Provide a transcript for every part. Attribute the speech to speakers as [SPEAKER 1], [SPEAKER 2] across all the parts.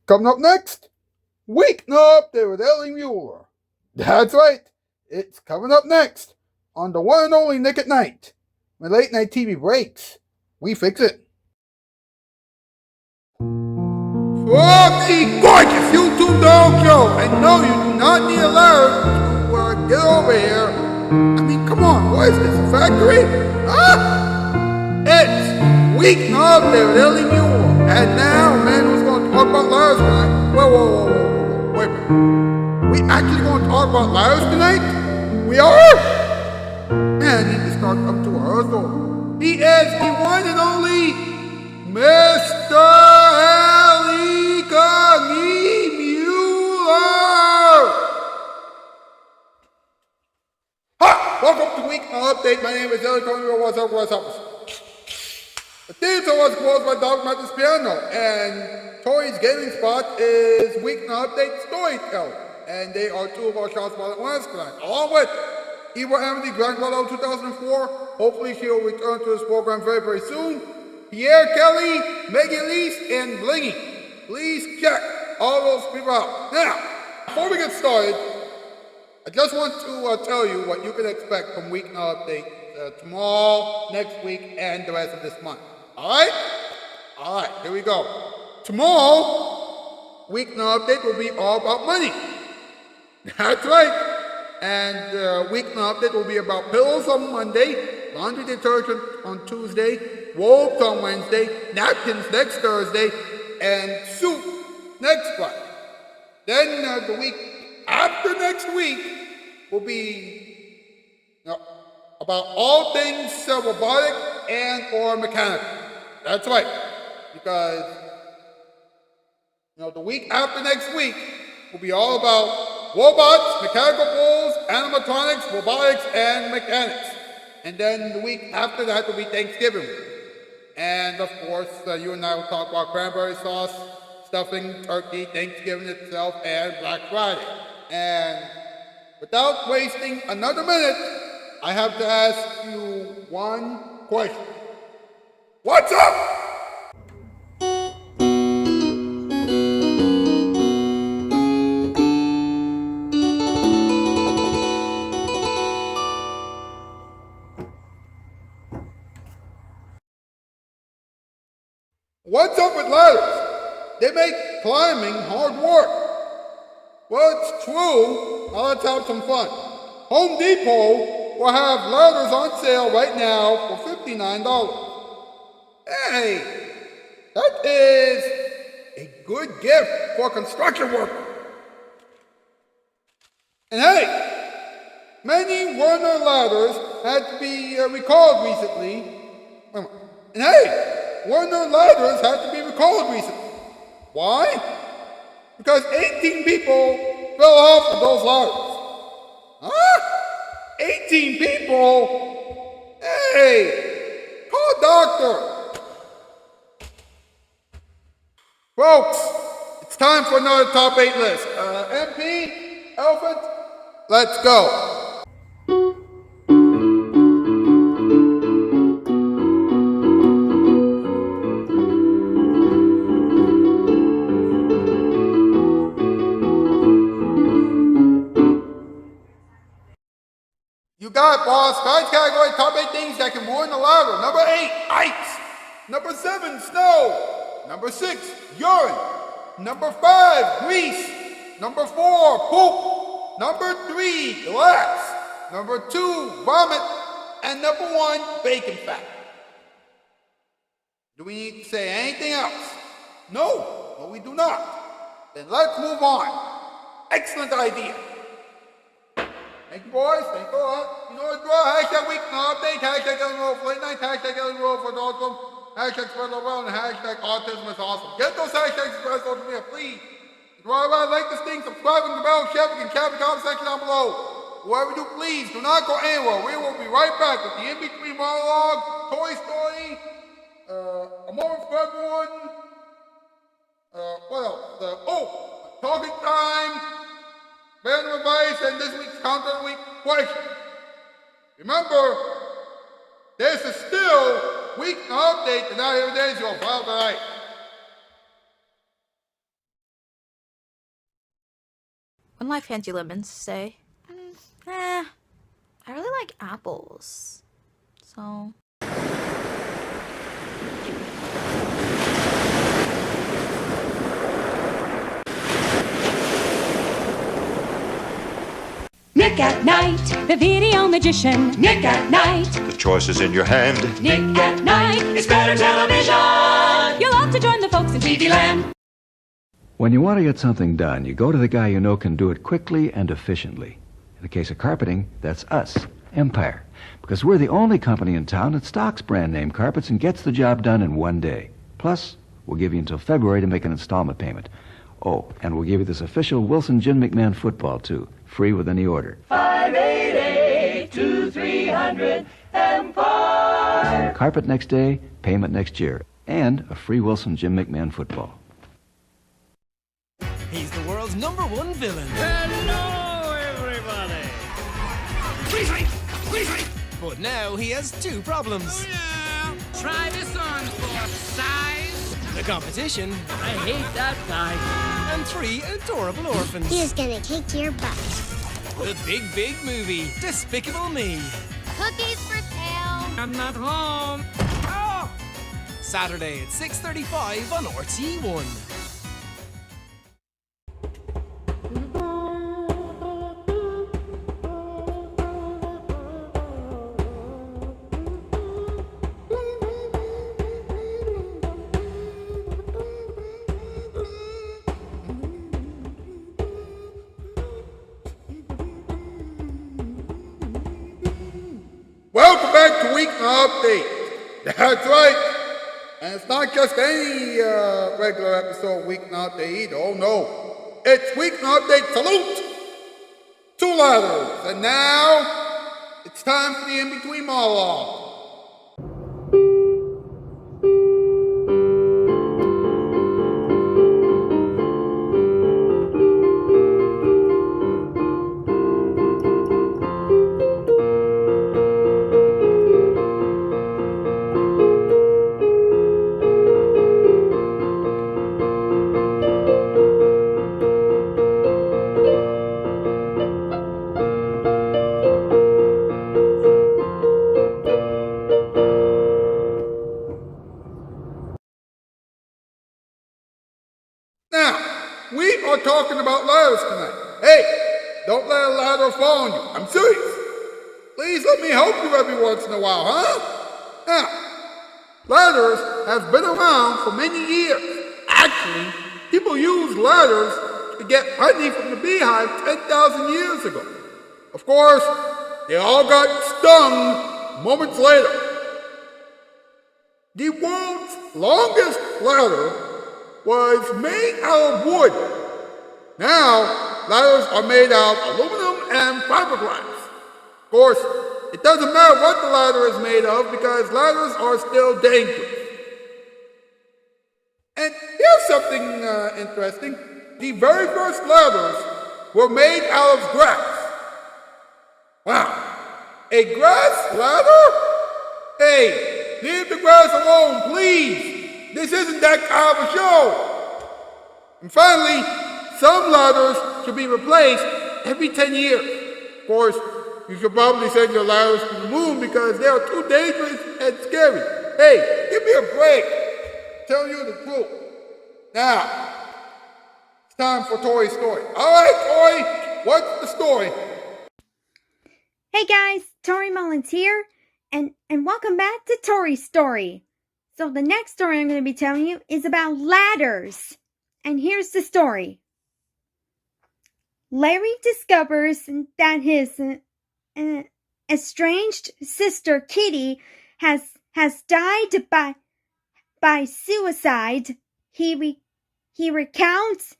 [SPEAKER 1] Coming up next, Weeknight with Ellie Muller. That's right, it's coming up next on the one and only Nick at Night. When late night TV breaks, we fix it. From the gorgeous YouTube dog show, and no, you do not need a ladder to get over here. I mean, come on, what is this, a factory? It's Weeknight with Ellie Muller. And now, man, who's going to talk about ladders tonight? Whoa, wait a minute. We actually going to talk about ladders tonight? We are? Man, I need to start up to rehearsal. He is the one and only Mr. Muller. Hi, welcome to Weeknight Update. My name is Ellie. What's up? The theme song was composed by Dog Mattis Piano, and Tori's gaming spot is Weeknight Update Storyteller, and they are two of our Shoutout Spotlight winners tonight, along with Eva Amity, Grandmother 2004. Hopefully she'll return to this program very, very soon. Pierre Kelly, Maggie Elise, and Blingy. Please check all those people out. Now, before we get started, I just want to tell you what you can expect from Weeknight Update tomorrow, next week, and the rest of this month. Alright, here we go. Tomorrow, Weeknight Update will be all about money. That's right. And Weeknight Update will be about pillows on Monday, laundry detergent on Tuesday, robes on Wednesday, napkins next Thursday, and soup next Friday. Then the week after next week will be about all things robotic and or mechanical. That's right, because the week after next week will be all about robots, mechanical bulls, animatronics, robotics, and mechanics. And then the week after that will be Thanksgiving. And of course, you and I will talk about cranberry sauce, stuffing, turkey, Thanksgiving itself, and Black Friday. And without wasting another minute, I have to ask you one question. What's up? What's up with ladders? They make climbing hard work. Well, it's true. Now let's have some fun. Home Depot will have ladders on sale right now for $59. Hey, that is a good gift for a construction worker. And hey, many Werner ladders had to be recalled recently. And hey, Werner ladders had to be recalled recently. Why? Because 18 people fell off of those ladders. Huh? 18 people? Hey, call a doctor. Folks, it's time for another top 8 list. MP, Elephant, let's go. You got it, boss. Guys category, top 8 things that can ruin the ladder. Number 8, ice. Number 7, snow. Number 6, urine. Number 5, grease. Number 4, poop. Number 3, glass. Number 2, vomit. And number 1, bacon fat. Do we need to say anything else? No, we do not. Then let's move on. Excellent idea. Thank you, boys. Thank you a lot. You know the drill. Hashtag Weeknight Update. Hashtag Ellie Muller for late night. Hashtag Ellie Muller for autism. Hashtag spread the world. And hashtag autism is awesome. Get those hashtags spread social media, please. If you want to like this thing, subscribe and the bell, share it, and chat in the comment section down below. Whoever you please, do not go anywhere. We will be right back with the in-between monologue, Toy Story, a moment for everyone. What else? Talking time. Random advice, and this week's Counter of the Week question. Remember, this is still Weeknight Update, and not every day is your file tonight.
[SPEAKER 2] When life hands you lemons, say, I really like apples. So...
[SPEAKER 3] Nick at Night, the video magician. Nick at Night,
[SPEAKER 4] The choice is in your hand.
[SPEAKER 3] Nick at Night, it's better television. You'll have to join the folks in TV land.
[SPEAKER 5] When you want to get something done, you go to the guy you know can do it quickly and efficiently. In the case of carpeting, that's us, Empire. Because we're the only company in town that stocks brand name carpets and gets the job done in one day. Plus, we'll give you until February to make an installment payment. Oh, and we'll give you this official Wilson Jim McMahon football, too. Free with any order.
[SPEAKER 3] 588-2300 Empire.
[SPEAKER 5] Carpet next day, payment next year. And a free Wilson Jim McMahon football.
[SPEAKER 6] He's the world's #1 villain.
[SPEAKER 7] Hello, everybody!
[SPEAKER 6] Please wait! Please wait! But now he has 2 problems.
[SPEAKER 7] Yeah, try this on for size.
[SPEAKER 6] The competition
[SPEAKER 7] I hate that guy.
[SPEAKER 6] and 3 adorable orphans.
[SPEAKER 8] He is gonna kick your butt.
[SPEAKER 6] The big movie, Despicable Me.
[SPEAKER 8] Cookies for Tail.
[SPEAKER 7] I'm not home.
[SPEAKER 6] Oh! Saturday at 6:35 on RT1.
[SPEAKER 1] Welcome back to Weeknight Update. That's right. And it's not just any regular episode of Weeknight Update either. Oh no. It's Weeknight Update Salute to Ladders. And now, it's time for the in-between monologue. Now, we are talking about ladders tonight. Hey, don't let a ladder fall on you. I'm serious. Please let me help you every once in a while, huh? Now, ladders have been around for many years. Actually, people used ladders to get honey from the beehive 10,000 years ago. Of course, they all got stung moments later. The world's longest ladder was made out of wood. Now, ladders are made out of aluminum and fiberglass. Of course, it doesn't matter what the ladder is made of because ladders are still dangerous. And here's something interesting. The very first ladders were made out of grass. Wow. A grass ladder? Hey, leave the grass alone, please. This isn't that kind of a show. And finally, some ladders should be replaced every 10 years. Of course, you should probably send your ladders to the moon because they are too dangerous and scary. Hey, give me a break. I'm telling you the truth. Now, it's time for Tori's story. All right, Tori, what's the story?
[SPEAKER 9] Hey guys, Tori Mullins here, and welcome back to Tori's Story. So the next story I'm going to be telling you is about ladders. And here's the story. Larry discovers that his estranged sister Kitty has died by suicide. He recounts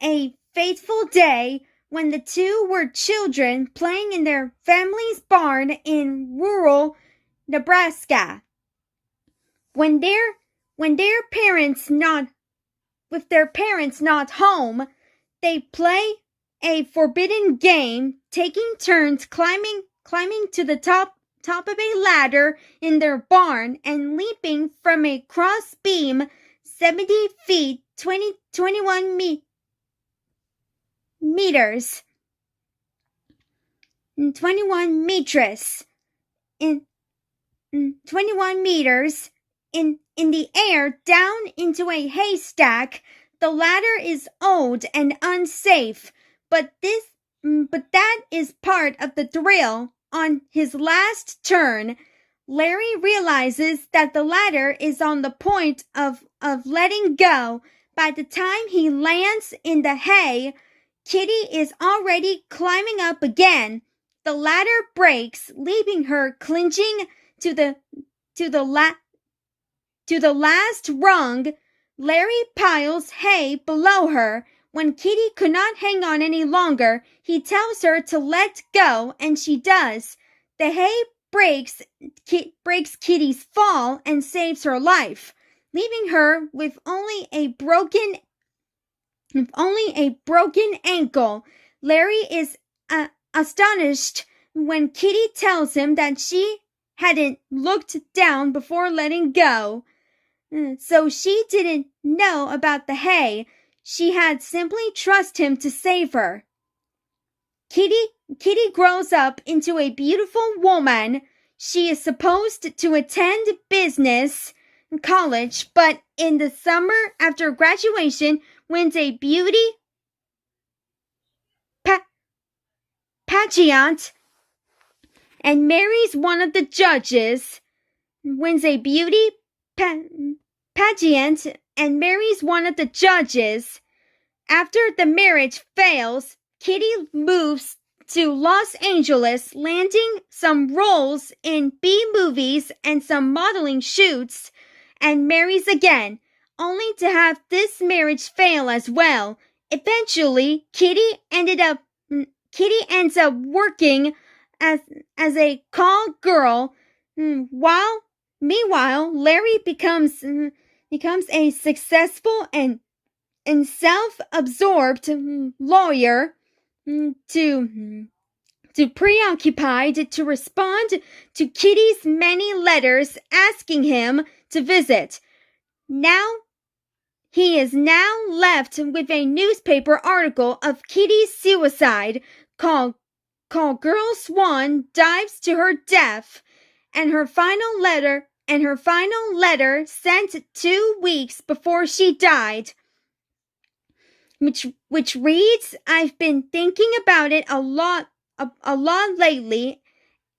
[SPEAKER 9] a fateful day when the two were children playing in their family's barn in rural Nebraska. With their parents not home, they play a forbidden game, taking turns climbing to the top of a ladder in their barn and leaping from a cross beam 70 feet 21 meters. 21 meters. In 21 meters in the air down into a haystack. The ladder is old and unsafe, but that is part of the thrill. On his last turn, Larry realizes that the ladder is on the point of letting go. By the time he lands in the hay, Kitty is already climbing up again. The ladder breaks, leaving her clinging to the last rung. Larry piles hay below her. When Kitty could not hang on any longer, he tells her to let go, and she does. The hay breaks Kitty's fall and saves her life, leaving her with only a broken ankle. Larry is astonished when Kitty tells him that she hadn't looked down before letting go. So she didn't know about the hay. She had simply trusted him to save her. Kitty grows up into a beautiful woman. She is supposed to attend business college, but in the summer after graduation wins a beauty pageant and marries one of the judges. Wins a beauty pageant and marries one of the judges. After the marriage fails, Kitty moves to Los Angeles, landing some roles in B-movies and some modeling shoots, and marries again, only to have this marriage fail as well. Eventually, Kitty ends up working as a call girl, Meanwhile, Larry becomes a successful and self-absorbed lawyer, too preoccupied to respond to Kitty's many letters asking him to visit. He is now left with a newspaper article of Kitty's suicide called Girl Swan Dives to Her Death, and her final letter sent 2 weeks before she died, which reads, I've been thinking about it a lot lately,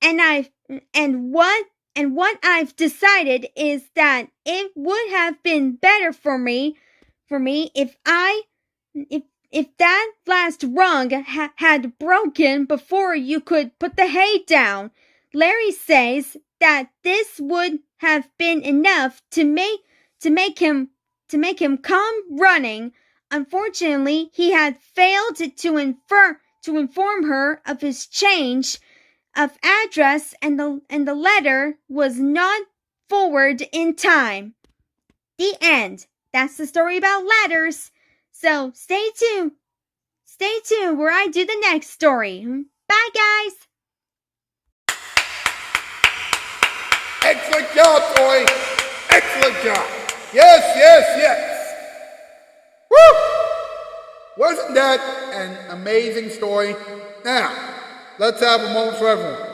[SPEAKER 9] and what I've decided is that it would have been better for me if that last rung had broken before you could put the hay down. Larry says that this would have been enough to make him come running. Unfortunately, he had failed to inform her of his change of address, and the letter was not forwarded in time. The end. That's the story about ladders. So stay tuned where I do the next story. Bye, guys.
[SPEAKER 1] Excellent job, Tori. Excellent job. Yes. Woo! Wasn't that an amazing story? Now, let's have a moment for everyone.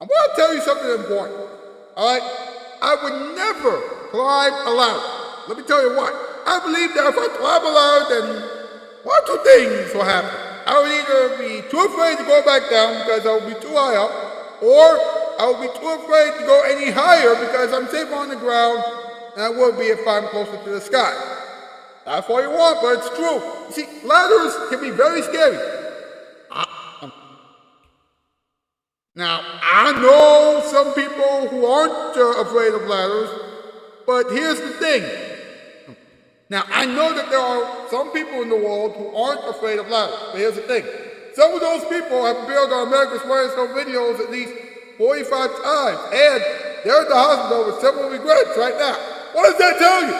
[SPEAKER 1] I want to tell you something important. Alright? I would never climb a ladder. Let me tell you what. I believe that if I climb a ladder, then one or two things will happen. I would either be too afraid to go back down because I would be too high up, or I would be too afraid to go any higher because I'm safer on the ground than I would be if I'm closer to the sky. That's all you want, but it's true. You see, ladders can be very scary. Now, I know some people who aren't afraid of ladders, but here's the thing. Now, I know that there are some people in the world who aren't afraid of ladders, but here's the thing. Some of those people have appeared on America's Funniest Home Videos at least 45 times, and they're in the hospital with several regrets right now. What does that tell you?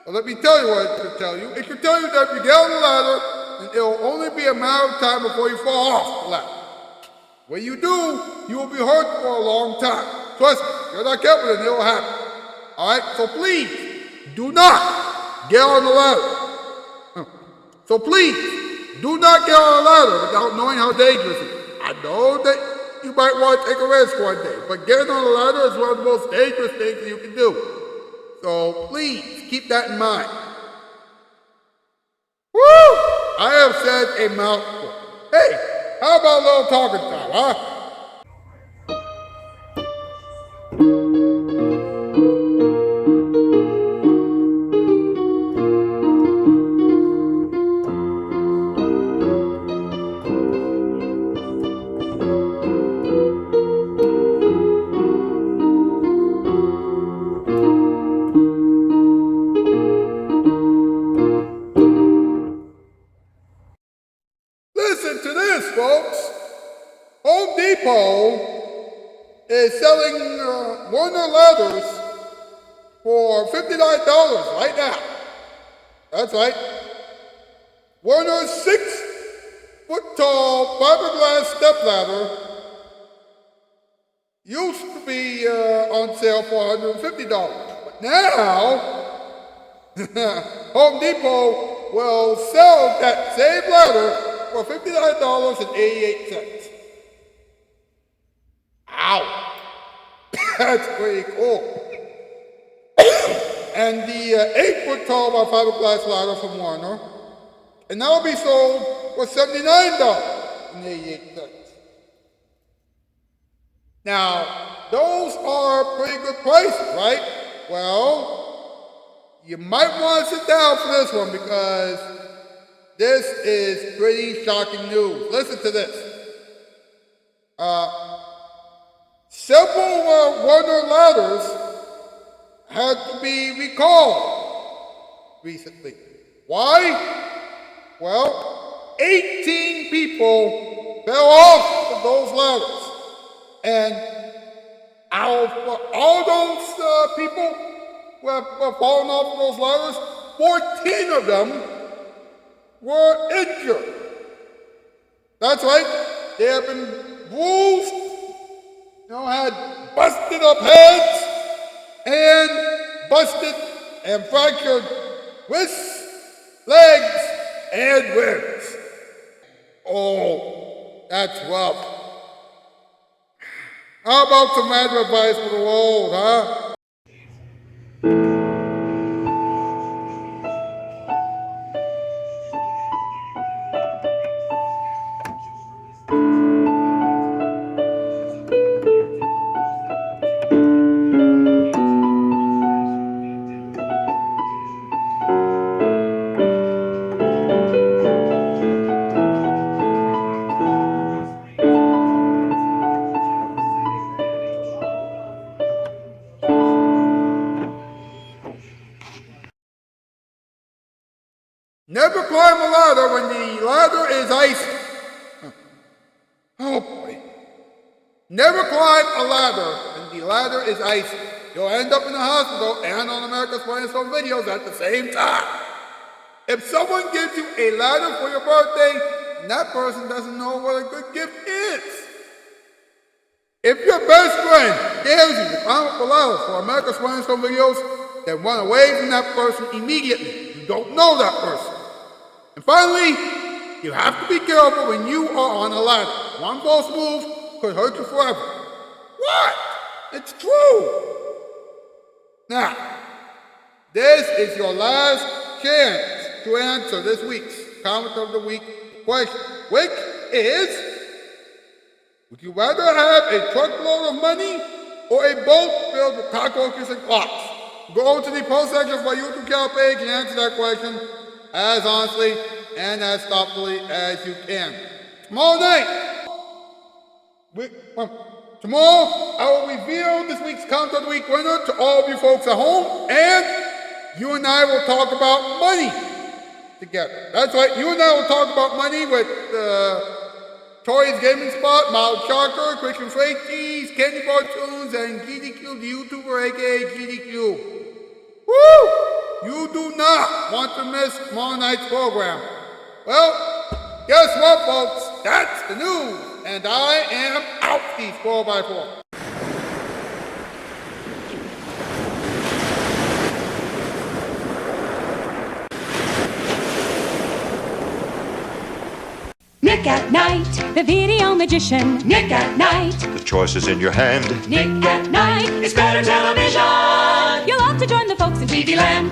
[SPEAKER 1] Well, let me tell you what it should tell you. It should tell you that if you get on the ladder, then it'll only be a matter of time before you fall off the ladder. When you do, you will be hurt for a long time. Trust me, if you're not careful, then it will happen. Alright, so please, do not get on the ladder. So please, do not get on the ladder without knowing how dangerous it is. I know that you might want to take a risk one day, but getting on the ladder is one of the most dangerous things that you can do. So please, keep that in mind. Woo! I have said a mouthful. Hey, how about a little talking time, huh? Listen to this, folks. Home Depot is selling Warner ladders for $59 right now. That's right. Warner's 6-foot-tall fiberglass stepladder used to be on sale for $150. But now, Home Depot will sell that same ladder for $59.88. Ow! That's pretty cool. And the 8-foot-tall fiberglass ladder from Warner, and that'll be sold for $79.88. Now, those are pretty good prices, right? Well, you might want to sit down for this one because this is pretty shocking news. Listen to this. Several Warner ladders had to be recalled recently. Why? Well, 18 people fell off of those ladders. And out of all those people who have fallen off of those ladders, 14 of them were injured. That's right. They have been bruised, had busted up heads, and busted and fractured wrists, legs, and ribs. Oh, that's rough. How about some advice for the world, huh? Never climb a ladder when the ladder is icy. Oh boy. Never climb a ladder when the ladder is icy. You'll end up in the hospital and on America's Funniest Home Videos at the same time. If someone gives you a ladder for your birthday, and that person doesn't know what a good gift is. If your best friend dares you to climb up a ladder for America's Funniest Home Videos, then run away from that person immediately. You don't know that person. And finally, you have to be careful when you are on a ladder. One false move could hurt you forever. What? It's true. Now, this is your last chance to answer this week's Comment of the Week question, which is, would you rather have a truckload of money or a boat filled with cockroaches and clocks? Go to the post section of my YouTube channel page and answer that question as honestly and as thoughtfully as you can. Tomorrow night, tomorrow I will reveal this week's Comment of the Week winner to all of you folks at home, and you and I will talk about money together. That's right, you and I will talk about money with Tori's Gaming Spot, Mild Shocker, Christian Freight Cheese, Candy Bar Tunes, and GDQ, the YouTuber, aka GDQ. Woo! You do not want to miss tomorrow night's program. Well, guess what, folks? That's the news, and I am out these 4x4.
[SPEAKER 3] Nick at Night, the video magician. Nick at Night.
[SPEAKER 4] The choice is in your hand.
[SPEAKER 3] Nick at Night. It's better television. You'll love to join the folks in TV land.